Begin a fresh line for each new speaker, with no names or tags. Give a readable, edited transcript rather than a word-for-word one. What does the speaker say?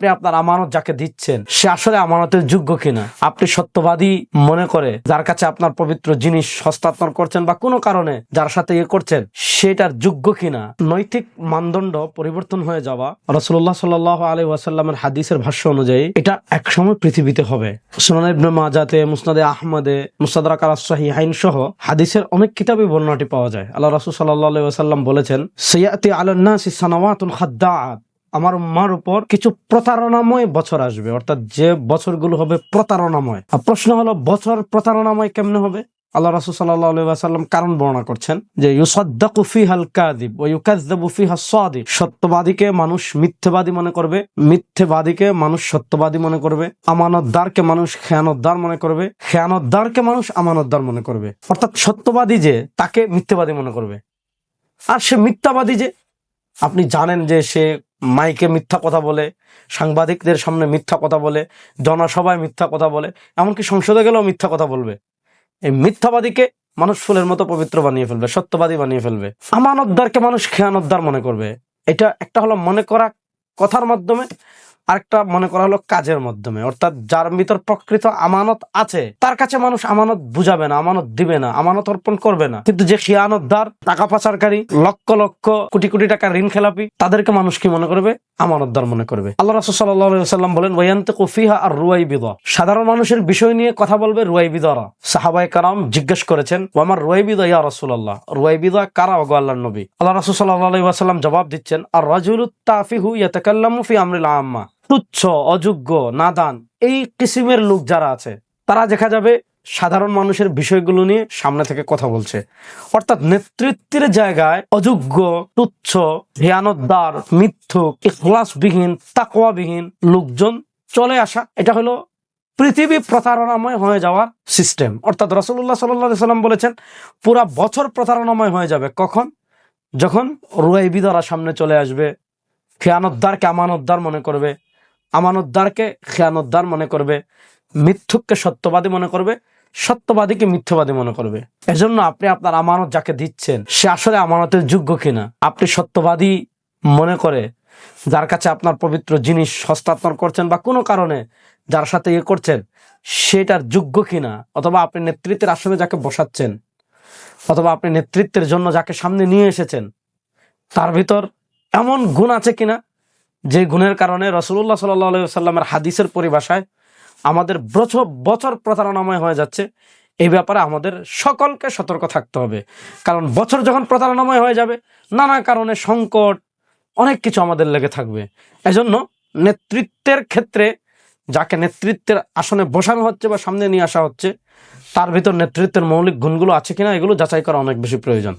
আপনি আপনার আমানত যাকে দিচ্ছেন সে আসলে আমানতের যোগ্য কিনা, আপনি সত্যবাদী মনে করে যার কাছে আপনার পবিত্র জিনিস হস্তান্তর করছেন বা কোনো কারণে যার সাথে করছেন সেটার যোগ্য কিনা। নৈতিক মানদণ্ড পরিবর্তন হয়ে যাওয়া রাসূলুল্লাহ সাল্লাল্লাহু আলাইহি ওয়াসাল্লামের হাদিসের ভাষ্য অনুযায়ী এটা একসময় পৃথিবীতে হবে। সুনান ইবনে মাজাতে, মুসনাদে আহমদে, মুস্তাদরাক আলাস সাহিহাইন সহ হাদিসের অনেক কিতাবে বর্ণনাটি পাওয়া যায়। আল্লাহ রাসূল সাল্লাল্লাহু আলাইহি ওয়াসাল্লাম বলেছেন, সায়াতি আলান নাসি সানাওয়াতুন খাদ্দাআত, আমার উম্মার উপর কিছু প্রতারণাময় বছর আসবে, অর্থাৎ যে বছরগুলো হবে প্রতারণাময়। প্রশ্ন হলো বছর প্রতারণাময় কেমনে হবে? আল্লাহ রাসূল সাল্লাল্লাহু আলাইহি ওয়াসাল্লাম কারণ বর্ণনা করছেন যে ইউসাদ্দাকু ফিহাল কাযিব ওয়া ইউকাযযাবু ফিহাস সাদিক, সত্যবাদীকে মানুষ মিথ্যাবাদী মনে করবে, মিথ্যাবাদীকে মানুষ সত্যবাদী মনে করবে, আমানতদারকে মানুষ খেয়ানতদার মনে করবে, খেয়ানতদারকে মানুষ আমানতদার মনে করবে। অর্থাৎ সত্যবাদী যে তাকে মিথ্যাবাদী মনে করবে, আর সে মিথ্যাবাদী যে আপনি জানেন যে সে মাইকে মিথ্যা কথা বলে, সাংবাদিকদের সামনে মিথ্যা কথা বলে, জনসভায় মিথ্যা কথা বলে, এমনকি সংসদে গেলেও মিথ্যা কথা বলবে। এই মিথ্যাবাদীকে মানুষ ফুলের মতো পবিত্র বানিয়ে ফেলবে, সত্যবাদী বানিয়ে ফেলবে। আমানতদারকে মানুষ খেয়ানতদার মনে করবে। এটা একটা হলো মনে করা কথার মাধ্যমে, আরেকটা মনে করা হলো কাজের মাধ্যমে। অর্থাৎ যার ভিতর প্রকৃত আমানত আছে তার কাছে মানুষ আমানত বুঝাবে না, আমানত দিবে না, আমানত অর্পণ করবে না। কিন্তু যে খেয়ানতদার, টাকা পাচারকারী, লক্ষ লক্ষ কোটি কোটি টাকা ঋণ খেলাপি, তাদেরকে মানুষ কি মনে করবে? আমানতদার মনে করবে। আল্লাহ রাসূল সাল্লাল্লাহু আলাইহি ওয়াসাল্লাম বলেন, ওয়ায়ান্তিকু ফিহা আর-রুয়াইবিদা, সাধারণ মানুষের বিষয় নিয়ে কথা বলবে রুয়াইবিদারা। সাহাবায়ে কেরাম জিজ্ঞেস করেছেন, ওয়ামার রুয়াইবিদা ইয়া রাসূলুল্লাহ, রুয়াইবিদা কারা ওগো আল্লাহর নবী? আল্লাহ রাসূল সাল্লাল্লাহু আলাইহি ওয়াসাল্লাম জবাব দিচ্ছেন, আর-রাজুলুত তাফিহু ইয়াতাকাল্লামু ফি আমরিল আম্মা, তুচ্ছ, অযোগ্য, নাদান, এই কিসিমের লোক যারা আছে তারা দেখা যাবে সাধারণ মানুষের বিষয়গুলো নিয়ে সামনে থেকে কথা বলছে। অর্থাৎ নেতৃত্বের জায়গায় অযোগ্য, তুচ্ছ, হিয়ানতদার, মিথ্যুক, ইখলাসবিহীন, তাকওয়াবিহীন লোকজন চলে আসা, এটা হলো পৃথিবী প্রতারণাময় হয়ে যাওয়ার সিস্টেম। অর্থাৎ রাসূলুল্লাহ সাল্লাল্লাহু আলাইহি ওয়াসাল্লাম বলেছেন পুরা বছর প্রতারণাময় হয়ে যাবে। কখন? যখন রুয়াইবিদারা সামনে চলে আসবে, খেয়ানতদারকে আমানতদার মনে করবে, আমানতদারকে খেয়ানতদার মনে করবে, মিথ্যুককে সত্যবাদী মনে করবে, সত্যবাদীকে মিথ্যাবাদী মনে করবে। এজন্য আপনি আপনার আমানত যাকে দিচ্ছেন সে আসলে আমানতের যোগ্য কিনা, আপনি সত্যবাদী মনে করে যার কাছে আপনার পবিত্র জিনিস হস্তান্তর করছেন বা কোনো কারণে যার সাথে করছেন সেটার যোগ্য কিনা, অথবা আপনি নেতৃত্বের আসনে যাকে বসাচ্ছেন, অথবা আপনি নেতৃত্বের জন্য যাকে সামনে নিয়ে এসেছেন তার ভিতর এমন গুণ আছে কিনা যে গুণের কারণে রাসূলুল্লাহ সাল্লাল্লাহু আলাইহি ওয়াসাল্লামের হাদিসের পরিভাষায় আমাদের বছর প্রতারণাময় হয়ে যাচ্ছে। এই ব্যাপারে আমাদের সকলকে সতর্ক থাকতে হবে। কারণ বছর যখন প্রতারণাময় হয়ে যাবে, নানা কারণে সংকট, অনেক কিছু আমাদের লেগে থাকবে। এজন্য নেতৃত্বের ক্ষেত্রে যাকে নেতৃত্বের আসনে বসানো হচ্ছে বা সামনে নিয়ে আসা হচ্ছে তার ভিতর নেতৃত্বের মৌলিক গুণগুলো আছে কিনা এগুলো যাচাই করা অনেক বেশি প্রয়োজন।